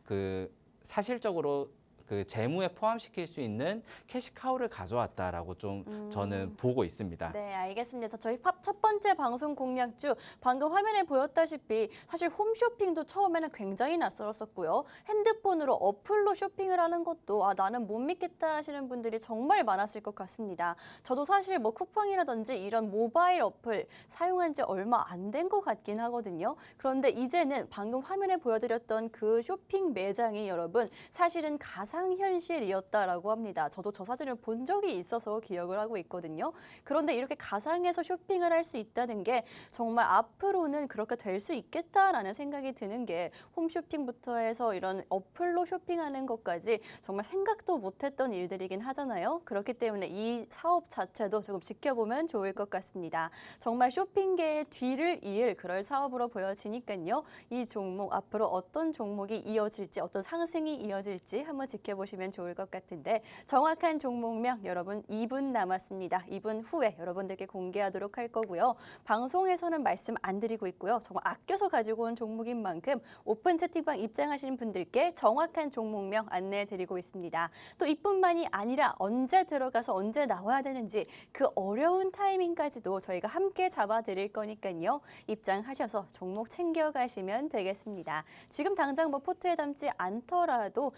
그 사실적으로 그 재무에 포함시킬 수 있는 캐시카우를 가져왔다라고 좀 저는 보고 있습니다. 네, 알겠습니다. 저희 첫 번째 방송 공략주 방금 화면에 보였다시피 사실 홈쇼핑도 처음에는 굉장히 낯설었었고요. 핸드폰으로 어플로 쇼핑을 하는 것도 나는 못 믿겠다 하시는 분들이 정말 많았을 것 같습니다. 저도 사실 뭐 쿠팡이라든지 이런 모바일 어플 사용한 지 얼마 안 된 것 같긴 하거든요. 그런데 이제는 방금 화면에 보여드렸던 그 쇼핑 매장이 여러분 사실은 가상현실이었다라고 합니다. 저도 저 사진을 본 적이 있어서 기억을 하고 있거든요. 그런데 이렇게 가상에서 쇼핑을 할 수 있다는 게 정말 앞으로는 그렇게 될 수 있겠다라는 생각이 드는 게 홈쇼핑부터 해서 이런 어플로 쇼핑하는 것까지 정말 생각도 못했던 일들이긴 하잖아요. 그렇기 때문에 이 사업 자체도 조금 지켜보면 좋을 것 같습니다. 정말 쇼핑계의 뒤를 이을 그럴 사업으로 보여지니까요. 이 종목 앞으로 어떤 종목이 이어질지 어떤 상승이 이어질지 한번 지켜보시면 좋을 것 같은데 정확한 종목명 여러분 2분 남았습니다. 2분 후에 여러분들께 공개하도록 할 거고요. 방송에서는 말씀 안 드리고 있고요. 정말 아껴서 가지고 온 종목인 만큼 오픈 채팅방 입장하시는 분들께 정확한 종목명 안내해 드리고 있습니다. 또 이뿐만이 아니라 언제 들어가서 언제 나와야 되는지 그 어려운 타이밍까지도 저희가 함께 잡아 드릴 거니까요. 입장하셔서 종목 챙겨 가시면 되겠습니다. 지금 당장 뭐 포트에 담지 않더라도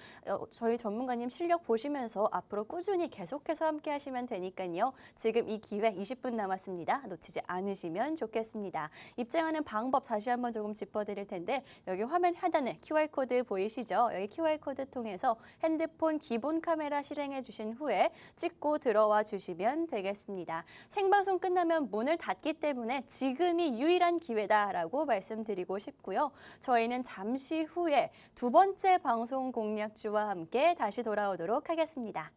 저희 전문가님 실력 보시면서 앞으로 꾸준히 계속해서 함께 하시면 되니까요. 지금 이 기회 20분 남았습니다. 놓치지 않으시면 좋겠습니다. 입장하는 방법 다시 한번 조금 짚어드릴 텐데 여기 화면 하단에 QR코드 보이시죠? 여기 QR코드 통해서 핸드폰 기본 카메라 실행해 주신 후에 찍고 들어와 주시면 되겠습니다. 생방송 끝나면 문을 닫기 때문에 지금이 유일한 기회다라고 말씀드리고 싶고요. 저희는 잠시 후에 두 번째 방송 공략주와 함께 다시 돌아오도록 하겠습니다.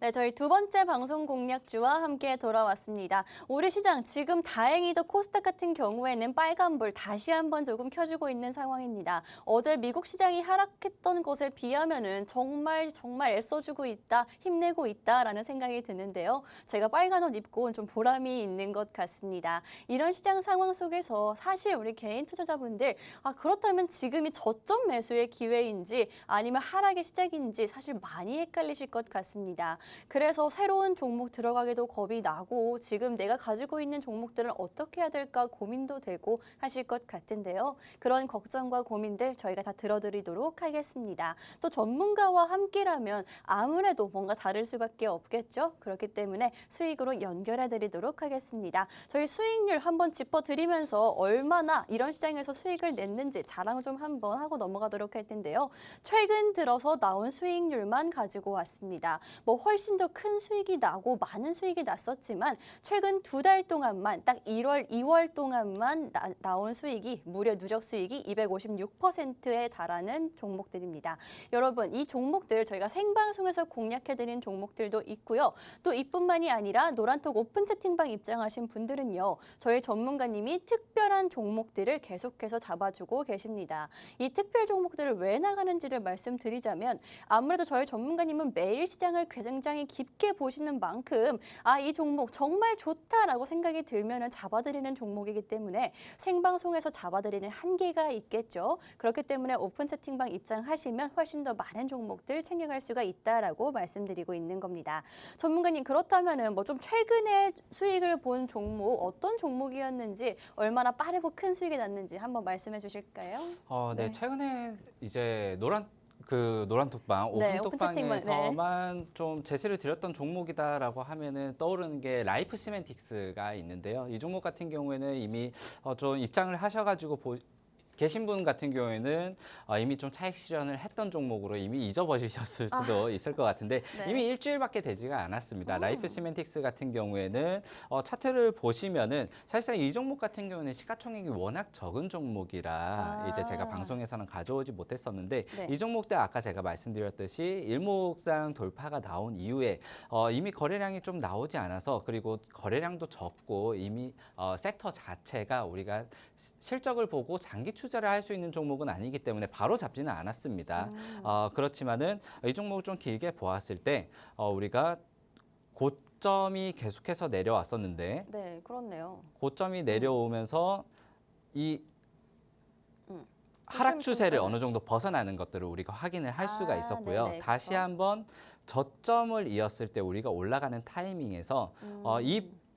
네, 저희 두 번째 방송 공략주와 함께 돌아왔습니다. 우리 시장 지금 다행히도 코스닥 같은 경우에는 빨간불 다시 한번 조금 켜지고 있는 상황입니다. 어제 미국 시장이 하락했던 것에 비하면은 정말 애써주고 있다, 힘내고 있다라는 생각이 드는데요. 제가 빨간 옷 입고 온 좀 보람이 있는 것 같습니다. 이런 시장 상황 속에서 사실 우리 개인 투자자분들 그렇다면 지금이 저점 매수의 기회인지 아니면 하락의 시작인지 사실 많이 헷갈리실 것 같습니다. 그래서 새로운 종목 들어가기도 겁이 나고 지금 내가 가지고 있는 종목들은 어떻게 해야 될까 고민도 되고 하실 것 같은데요. 그런 걱정과 고민들 저희가 다 들어드리도록 하겠습니다. 또 전문가와 함께라면 아무래도 뭔가 다를 수밖에 없겠죠. 그렇기 때문에 수익으로 연결해 드리도록 하겠습니다. 저희 수익률 한번 짚어드리면서 얼마나 이런 시장에서 수익을 냈는지 자랑 좀 한번 하고 넘어가도록 할 텐데요. 최근 들어서 나온 수익률만 가지고 왔습니다. 뭐 훨씬 더 큰 수익이 나고 많은 수익이 났었지만 최근 2달 동안만 딱 1월, 2월 동안만 나온 수익이 무려 누적 수익이 256%에 달하는 종목들입니다. 여러분 이 종목들 저희가 생방송에서 공략해드린 종목들도 있고요. 또 이뿐만이 아니라 노란톡 오픈 채팅방 입장하신 분들은요. 저희 전문가님이 특별한 종목들을 계속해서 잡아주고 계십니다. 이 특별 종목들을 왜 나가는지를 말씀드리자면 아무래도 저희 전문가님은 매일 시장을 굉장히 깊게 보시는 만큼 이 종목 정말 좋다라고 생각이 들면 잡아드리는 종목이기 때문에 생방송에서 잡아드리는 한계가 있겠죠. 그렇기 때문에 오픈 채팅방 입장하시면 훨씬 더 많은 종목들 챙겨갈 수가 있다라고 말씀드리고 있는 겁니다. 전문가님 그렇다면은 뭐 좀 최근에 수익을 본 종목 어떤 종목이었는지 얼마나 빠르고 큰 수익이 났는지 한번 말씀해 주실까요? 네, 최근에 이제 노란톡방, 네, 오픈 채팅방, 오픈톡방에서만 좀 제시를 드렸던 종목이다라고 하면은 떠오르는 게 라이프 시멘틱스가 있는데요. 이 종목 같은 경우에는 이미 좀 입장을 하셔가지고 계신 분 같은 경우에는 이미 좀 차익 실현을 했던 종목으로 이미 잊어버리셨을 수도 있을 것 같은데 네. 이미 일주일밖에 되지가 않았습니다. 라이프 시멘틱스 같은 경우에는 차트를 보시면은 사실상 이 종목 같은 경우는 시가총액이 워낙 적은 종목이라 이제 제가 방송에서는 가져오지 못했었는데 네. 이 종목 때 아까 제가 말씀드렸듯이 일목상 돌파가 나온 이후에 이미 거래량이 좀 나오지 않아서 그리고 거래량도 적고 이미 섹터 자체가 우리가 실적을 보고 장기 투자를 할 수 있는 종목은 아니기 때문에 바로 잡지는 않았습니다. 그렇지만은 이 종목을 좀 길게 보았을 때 우리가 고점이 계속해서 내려왔었는데 네, 그렇네요. 고점이 내려오면서 이 하락 추세를 어느 정도 벗어나는 것들을 우리가 확인을 할 수가 있었고요. 네네, 다시 그렇죠. 한번 저점을 이었을 때 우리가 올라가는 타이밍에서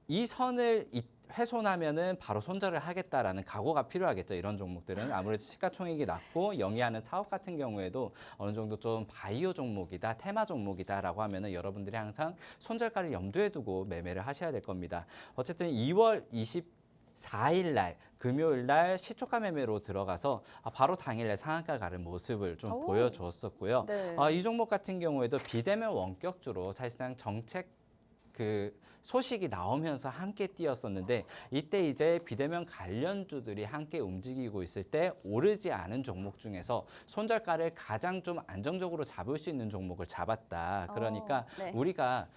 이 선을 훼손하면은 바로 손절을 하겠다라는 각오가 필요하겠죠. 이런 종목들은 아무래도 시가총액이 낮고 영위하는 사업 같은 경우에도 어느 정도 좀 바이오 종목이다, 테마 종목이다라고 하면은 여러분들이 항상 손절가를 염두에 두고 매매를 하셔야 될 겁니다. 어쨌든 2월 24일 날 금요일 날 시초가 매매로 들어가서 바로 당일에 상한가 가는 모습을 좀 보여주었었고요. 네. 이 종목 같은 경우에도 비대면 원격주로 사실상 정책 소식이 나오면서 함께 뛰었었는데 이때 이제 비대면 관련주들이 함께 움직이고 있을 때 오르지 않은 종목 중에서 손절가를 가장 좀 안정적으로 잡을 수 있는 종목을 잡았다. 그러니까 네. 우리가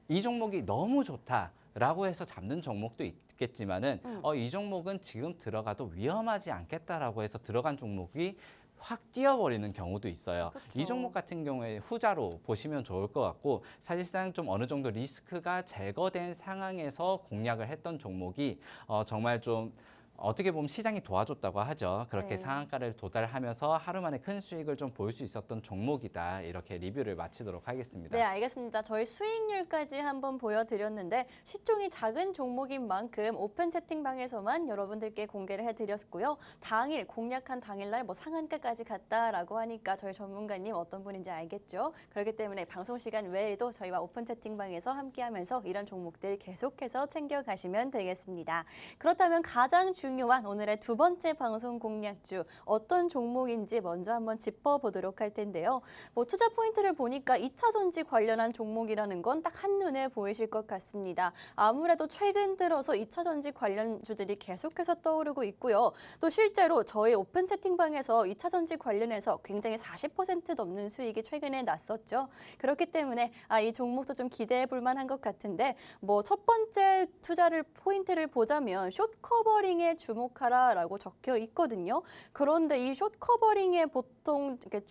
이 종목이 너무 좋다라고 해서 잡는 종목도 있겠지만은 이 종목은 지금 들어가도 위험하지 않겠다라고 해서 들어간 종목이 확 뛰어버리는 경우도 있어요. 그렇죠. 이 종목 같은 경우에 후자로 보시면 좋을 것 같고 사실상 좀 어느 정도 리스크가 제거된 상황에서 공략을 했던 종목이 정말 좀 어떻게 보면 시장이 도와줬다고 하죠. 그렇게 네. 상한가를 도달하면서 하루 만에 큰 수익을 좀 볼 수 있었던 종목이다. 이렇게 리뷰를 마치도록 하겠습니다. 네, 알겠습니다. 저희 수익률까지 한번 보여드렸는데 시총이 작은 종목인 만큼 오픈 채팅방에서만 여러분들께 공개를 해드렸고요. 당일 공략한 당일날 뭐 상한가까지 갔다라고 하니까 저희 전문가님 어떤 분인지 알겠죠? 그렇기 때문에 방송 시간 외에도 저희와 오픈 채팅방에서 함께하면서 이런 종목들 계속해서 챙겨가시면 되겠습니다. 그렇다면 가장 중요한 오늘의 두 번째 방송 공략주 어떤 종목인지 먼저 한번 짚어보도록 할 텐데요. 뭐 투자 포인트를 보니까 2차 전지 관련한 종목이라는 건 딱 한눈에 보이실 것 같습니다. 아무래도 최근 들어서 2차 전지 관련주들이 계속해서 떠오르고 있고요. 또 실제로 저희 오픈 채팅방에서 2차 전지 관련해서 굉장히 40% 넘는 수익이 최근에 났었죠. 그렇기 때문에 이 종목도 좀 기대해 볼 만한 것 같은데 뭐 첫 번째 투자를 포인트를 보자면 숏 커버링에 주목하라라고 적혀 있거든요. 그런데 이 숏 커버링에 보통 이렇게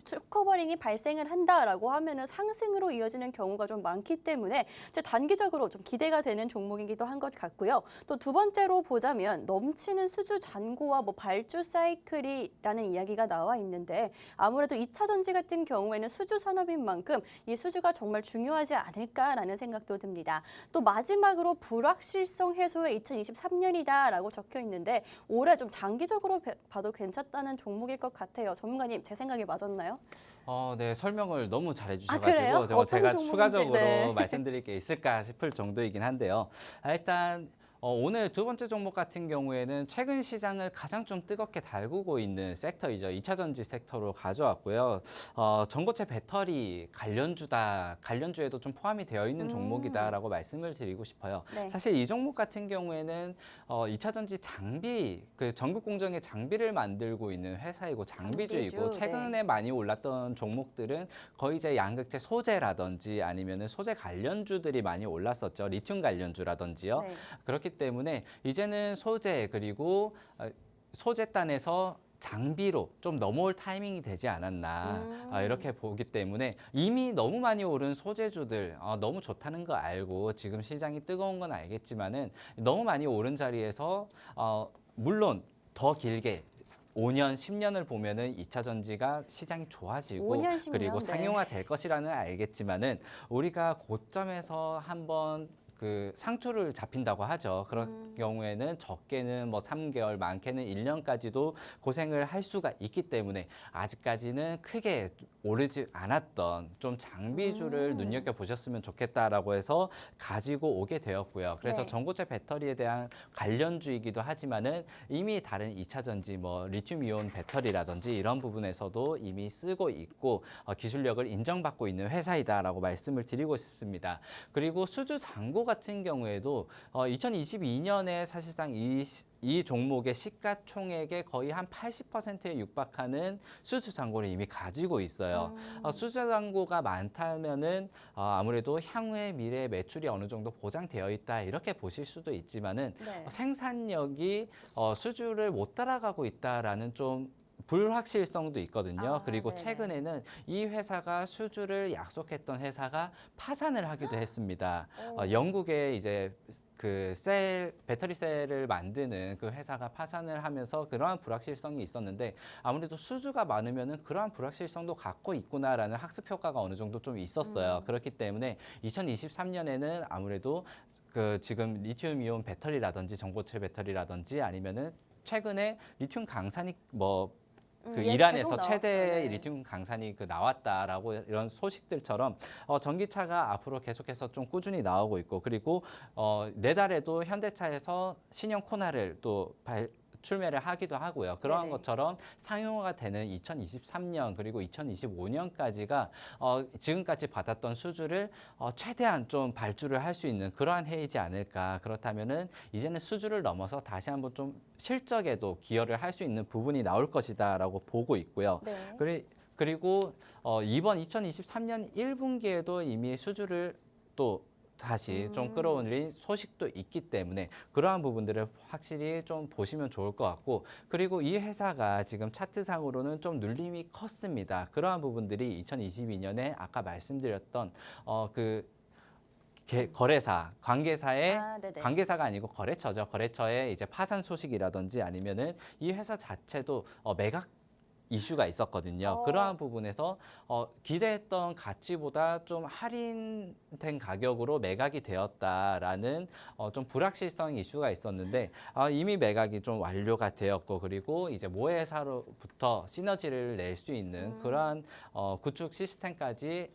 쇼커버링이 발생을 한다라고 하면은 상승으로 이어지는 경우가 좀 많기 때문에 이제 단기적으로 좀 기대가 되는 종목이기도 한 것 같고요. 또 두 번째로 보자면 넘치는 수주 잔고와 뭐 발주 사이클이라는 이야기가 나와 있는데 아무래도 2차 전지 같은 경우에는 수주 산업인 만큼 이 수주가 정말 중요하지 않을까라는 생각도 듭니다. 또 마지막으로 불확실성 해소의 2023년이다라고 적혀 있는데 올해 좀 장기적으로 봐도 괜찮다는 종목일 것 같아요. 전문가님, 제 생각이 맞았나요? 네, 설명을 너무 잘해 그래요? 주셔가지고 어떤 제가 종목인지, 추가적으로 네. 말씀드릴 게 있을까 싶을 정도이긴 한데요. 일단 오늘 두 번째 종목 같은 경우에는 최근 시장을 가장 좀 뜨겁게 달구고 있는 섹터이죠. 2차 전지 섹터로 가져왔고요. 전고체 배터리 관련주에도 좀 포함이 되어 있는 종목이다라고 말씀을 드리고 싶어요. 네. 사실 이 종목 같은 경우에는 2차 전지 장비, 그 전국 공정의 장비를 만들고 있는 회사이고 장비주이고 장비주, 최근에 네. 많이 올랐던 종목들은 거의 이제 양극재 소재라든지 아니면은 소재 관련주들이 많이 올랐었죠. 리튬 관련주라든지요. 네. 그렇기 때문에 이제는 소재 그리고 소재단에서 장비로 좀 넘어올 타이밍이 되지 않았나 이렇게 보기 때문에 이미 너무 많이 오른 소재주들 너무 좋다는 거 알고 지금 시장이 뜨거운 건 알겠지만은 너무 많이 오른 자리에서 물론 더 길게 5년, 10년을 보면은 2차 전지가 시장이 좋아지고 5년, 10년, 그리고 네. 상용화 될 것이라는 알겠지만은 우리가 고점에서 한번 그 상투를 잡힌다고 하죠. 그런 경우에는 적게는 뭐 3개월, 많게는 1년까지도 고생을 할 수가 있기 때문에 아직까지는 크게 오르지 않았던 좀 장비주를 눈여겨보셨으면 좋겠다라고 해서 가지고 오게 되었고요. 그래서 네. 전고체 배터리에 대한 관련주이기도 하지만은 이미 다른 2차 전지 뭐 리튬이온 배터리라든지 이런 부분에서도 이미 쓰고 있고 기술력을 인정받고 있는 회사이다라고 말씀을 드리고 싶습니다. 그리고 수주 잔고 같은 경우에도 2022년에 사실상 이 종목의 시가총액의 거의 한 80%에 육박하는 수주 잔고를 이미 가지고 있어요. 수주 잔고가 많다면은 아무래도 향후의 미래 매출이 어느 정도 보장되어 있다 이렇게 보실 수도 있지만은 네. 생산력이 수주를 못 따라가고 있다라는 좀 불확실성도 있거든요. 그리고 네네. 최근에는 이 회사가 수주를 약속했던 회사가 파산을 하기도 했습니다. 영국에 이제 그 배터리 셀을 만드는 그 회사가 파산을 하면서 그러한 불확실성이 있었는데 아무래도 수주가 많으면은 그러한 불확실성도 갖고 있구나라는 학습 효과가 어느 정도 좀 있었어요. 그렇기 때문에 2023년에는 아무래도 그 지금 리튬이온 배터리라든지 전고체 배터리라든지 아니면은 최근에 리튬 강산이 그 예, 이란에서 계속 최대 나왔어요. 네. 리튬 강산이 그 나왔다라고 이런 소식들처럼 전기차가 앞으로 계속해서 좀 꾸준히 나오고 있고 그리고 내달에도 현대차에서 신형 코나를 또 출매를 하기도 하고요. 그러한 네네. 것처럼 상용화가 되는 2023년 그리고 2025년까지가 지금까지 받았던 수주를 최대한 좀 발주를 할 수 있는 그러한 해이지 않을까. 그렇다면은 이제는 수주를 넘어서 다시 한번 좀 실적에도 기여를 할 수 있는 부분이 나올 것이다라고 보고 있고요. 네. 그리고 이번 2023년 1분기에도 이미 수주를 또 다시 좀 끌어올린 소식도 있기 때문에 그러한 부분들을 확실히 좀 보시면 좋을 것 같고 그리고 이 회사가 지금 차트상으로는 좀 눌림이 컸습니다. 그러한 부분들이 2022년에 아까 말씀드렸던 거래사, 관계사의 네네. 관계사가 아니고 거래처죠. 거래처의 이제 파산 소식이라든지 아니면은 이 회사 자체도 매각 이슈가 있었거든요. 그러한 부분에서 기대했던 가치보다 좀 할인된 가격으로 매각이 되었다라는 좀 불확실성 이슈가 있었는데 이미 매각이 좀 완료가 되었고 그리고 이제 모회사로부터 시너지를 낼 수 있는 그러한 구축 시스템까지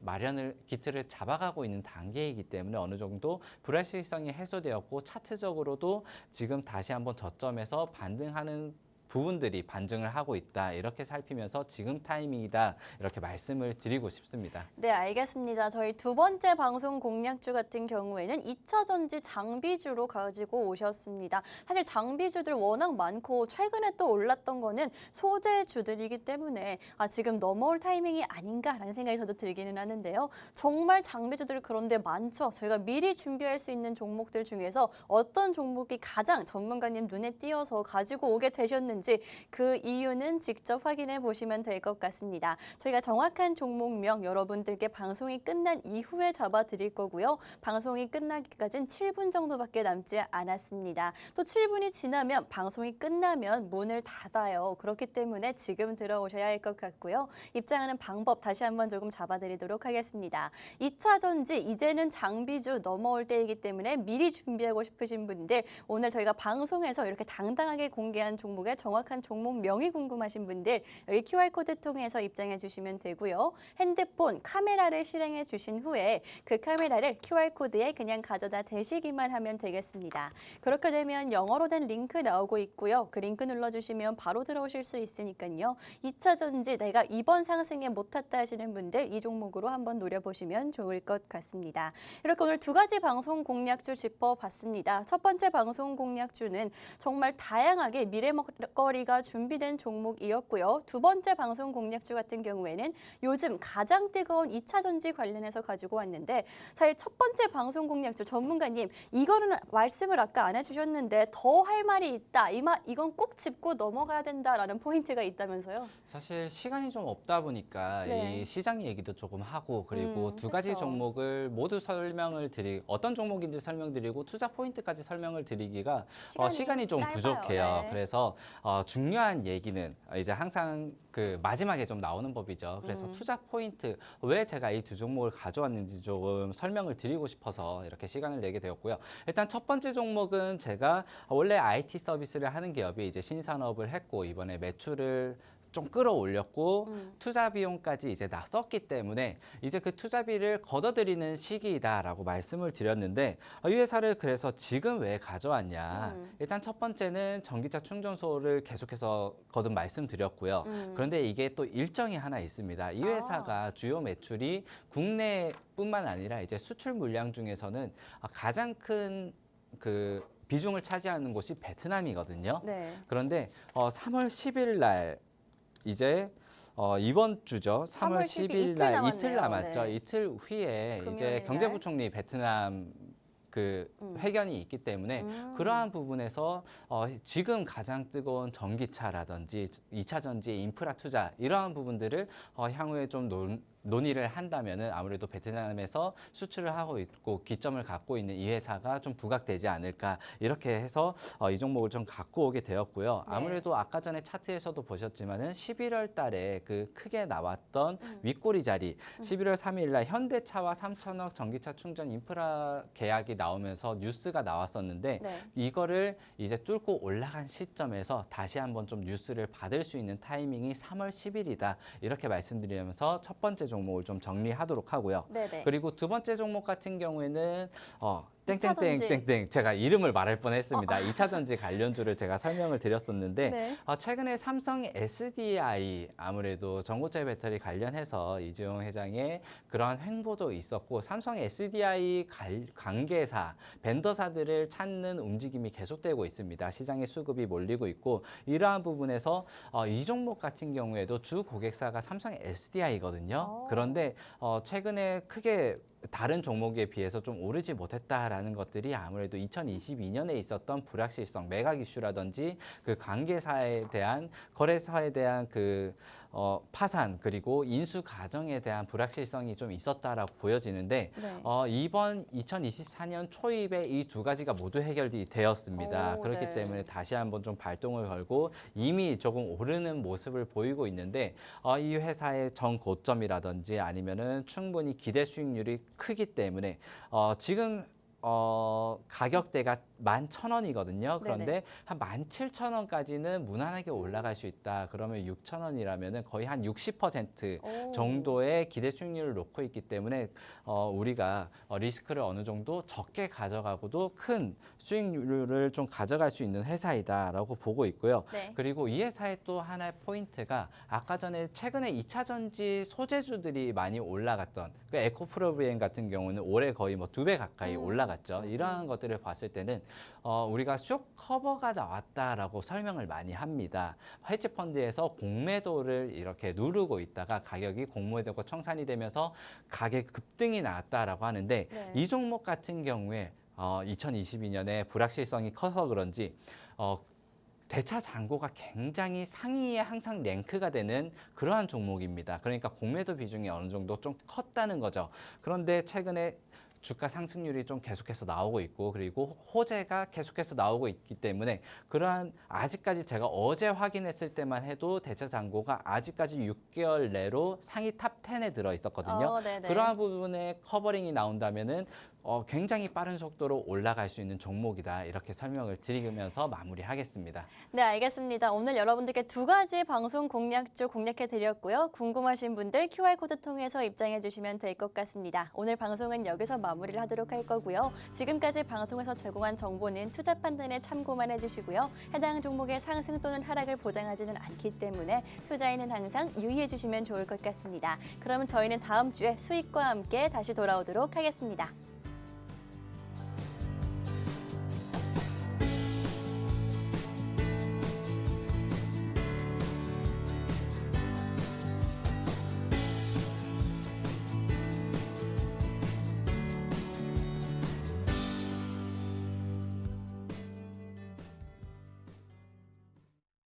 기틀을 잡아가고 있는 단계이기 때문에 어느 정도 불확실성이 해소되었고 차트적으로도 지금 다시 한번 저점에서 반등하는 부분들이 반증을 하고 있다. 이렇게 살피면서 지금 타이밍이다. 이렇게 말씀을 드리고 싶습니다. 네, 알겠습니다. 저희 두 번째 방송 공략주 같은 경우에는 2차 전지 장비주로 가지고 오셨습니다. 사실 장비주들 워낙 많고 최근에 또 올랐던 거는 소재주들이기 때문에 지금 넘어올 타이밍이 아닌가라는 생각이 저도 들기는 하는데요. 정말 장비주들 그런데 많죠. 저희가 미리 준비할 수 있는 종목들 중에서 어떤 종목이 가장 전문가님 눈에 띄어서 가지고 오게 되셨는지 하는지 그 이유는 직접 확인해 보시면 될 것 같습니다. 저희가 정확한 종목명 여러분들께 방송이 끝난 이후에 잡아 드릴 거고요. 방송이 끝나기까지는 7분 정도밖에 남지 않았습니다. 또 7분이 지나면 방송이 끝나면 문을 닫아요. 그렇기 때문에 지금 들어오셔야 할 것 같고요. 입장하는 방법 다시 한번 조금 잡아드리도록 하겠습니다. 2차 전지 이제는 장비주 넘어올 때이기 때문에 미리 준비하고 싶으신 분들 오늘 저희가 방송에서 이렇게 당당하게 공개한 종목의 정확한 종목명이 궁금하신 분들 여기 QR코드 통해서 입장해 주시면 되고요. 핸드폰 카메라를 실행해 주신 후에 그 카메라를 QR코드에 그냥 가져다 대시기만 하면 되겠습니다. 그렇게 되면 영어로 된 링크 나오고 있고요. 그 링크 눌러주시면 바로 들어오실 수 있으니까요. 2차 전지 내가 이번 상승에 못 탔다 하시는 분들 이 종목으로 한번 노려보시면 좋을 것 같습니다. 이렇게 오늘 두 가지 방송 공략주 짚어봤습니다. 첫 번째 방송 공략주는 정말 다양하게 미래먹거리가 준비된 종목이었고요. 두 번째 방송 공략주 같은 경우에는 요즘 가장 뜨거운 2차 전지 관련해서 가지고 왔는데 사실 첫 번째 방송 공략주 전문가님 이거는 말씀을 아까 안 해주셨는데 더 할 말이 있다. 이건 꼭 짚고 넘어가야 된다라는 포인트가 있다면서요? 사실 시간이 좀 없다 보니까 네. 이 시장 얘기도 조금 하고 그리고 두 가지 그쵸. 종목을 모두 어떤 종목인지 설명드리고 투자 포인트까지 설명을 드리기가 시간이 좀 짧아요. 부족해요. 네. 그래서 중요한 얘기는 이제 항상 그 마지막에 좀 나오는 법이죠. 그래서 투자 포인트 왜 제가 이 두 종목을 가져왔는지 조금 설명을 드리고 싶어서 이렇게 시간을 내게 되었고요. 일단 첫 번째 종목은 제가 원래 IT 서비스를 하는 기업이 이제 신산업을 했고 이번에 매출을 좀 끌어올렸고 투자 비용까지 이제 다 썼기 때문에 이제 그 투자비를 걷어들이는 시기이다라고 말씀을 드렸는데 이 회사를 그래서 지금 왜 가져왔냐. 일단 첫 번째는 전기차 충전소를 계속해서 거듭 말씀드렸고요. 그런데 이게 또 일정이 하나 있습니다. 이 회사가 주요 매출이 국내뿐만 아니라 이제 수출 물량 중에서는 가장 큰 그 비중을 차지하는 곳이 베트남이거든요. 네. 그런데 3월 10일 날 이제 이번 주죠. 3월 10일 날 이틀 남았네요. 남았죠. 네. 이틀 후에 금요일 이제 날. 경제부총리 베트남 그 회견이 있기 때문에 그러한 부분에서 지금 가장 뜨거운 전기차라든지 2차 전지 인프라 투자 이러한 부분들을 향후에 좀 논의를 한다면은 아무래도 베트남에서 수출을 하고 있고 기점을 갖고 있는 이 회사가 좀 부각되지 않을까 이렇게 해서 이 종목을 좀 갖고 오게 되었고요. 아무래도 아까 전에 차트에서도 보셨지만은 11월 달에 그 크게 나왔던 윗꼬리 자리 11월 3일 날 현대차와 3천억 전기차 충전 인프라 계약이 나오면서 뉴스가 나왔었는데 네. 이거를 이제 뚫고 올라간 시점에서 다시 한번 좀 뉴스를 받을 수 있는 타이밍이 3월 10일이다. 이렇게 말씀드리면서 첫 번째 종목을 좀 정리하도록 하고요. 네네. 그리고 두 번째 종목 같은 경우에는 이차 전지. 땡땡땡땡땡 제가 이름을 말할 뻔했습니다. 2차 전지 관련주를 제가 설명을 드렸었는데 네. 최근에 삼성 SDI 아무래도 전고체 배터리 관련해서 이재용 회장의 그러한 횡보도 있었고 삼성 SDI 관계사 벤더사들을 찾는 움직임이 계속되고 있습니다. 시장에 수급이 몰리고 있고 이러한 부분에서 이 종목 같은 경우에도 주 고객사가 삼성 SDI거든요. 그런데 최근에 크게 다른 종목에 비해서 좀 오르지 못했다라는 것들이 아무래도 2022년에 있었던 불확실성, 매각 이슈라든지 그 관계사에 대한 거래사에 대한 그 파산 그리고 인수 과정에 대한 불확실성이 좀 있었다라고 보여지는데 네. 이번 2024년 초입에 이 두 가지가 모두 해결이 되었습니다. 그렇기 네. 때문에 다시 한번 좀 발동을 걸고 이미 조금 오르는 모습을 보이고 있는데 이 회사의 전 고점이라든지 아니면은 충분히 기대 수익률이 크기 때문에 지금 가격대가 11,000원이거든요. 그런데 네네. 한 17,000원까지는 무난하게 올라갈 수 있다. 그러면 6,000원이라면은 거의 한 60% 정도의 기대 수익률을 놓고 있기 때문에 우리가 리스크를 어느 정도 적게 가져가고도 큰 수익률을 좀 가져갈 수 있는 회사이다라고 보고 있고요. 네. 그리고 이 회사의 또 하나의 포인트가 아까 전에 최근에 2차 전지 소재주들이 많이 올라갔던 그 에코프로비엔 같은 경우는 올해 거의 뭐 2배 가까이 올라갔죠. 이러한 것들을 봤을 때는 우리가 쇼 커버가 나왔다라고 설명을 많이 합니다. 헤지 펀드에서 공매도를 이렇게 누르고 있다가 가격이 공매도가 청산이 되면서 가격 급등이 나왔다라고 하는데 네. 이 종목 같은 경우에 2022년에 불확실성이 커서 그런지 대차 잔고가 굉장히 상위에 항상 랭크가 되는 그러한 종목입니다. 그러니까 공매도 비중이 어느 정도 좀 컸다는 거죠. 그런데 최근에 주가 상승률이 좀 계속해서 나오고 있고 그리고 호재가 계속해서 나오고 있기 때문에 그러한 아직까지 제가 어제 확인했을 때만 해도 대차 잔고가 아직까지 6개월 내로 상위 탑 10에 들어 있었거든요. 네네. 그러한 부분에 커버링이 나온다면은 굉장히 빠른 속도로 올라갈 수 있는 종목이다. 이렇게 설명을 드리면서 마무리하겠습니다. 네, 알겠습니다. 오늘 여러분들께 두 가지 방송 공략주 공략해 드렸고요. 궁금하신 분들 QR코드 통해서 입장해 주시면 될 것 같습니다. 오늘 방송은 여기서 마무리를 하도록 할 거고요. 지금까지 방송에서 제공한 정보는 투자 판단에 참고만 해주시고요. 해당 종목의 상승 또는 하락을 보장하지는 않기 때문에 투자에는 항상 유의해 주시면 좋을 것 같습니다. 그러면 저희는 다음 주에 수익과 함께 다시 돌아오도록 하겠습니다.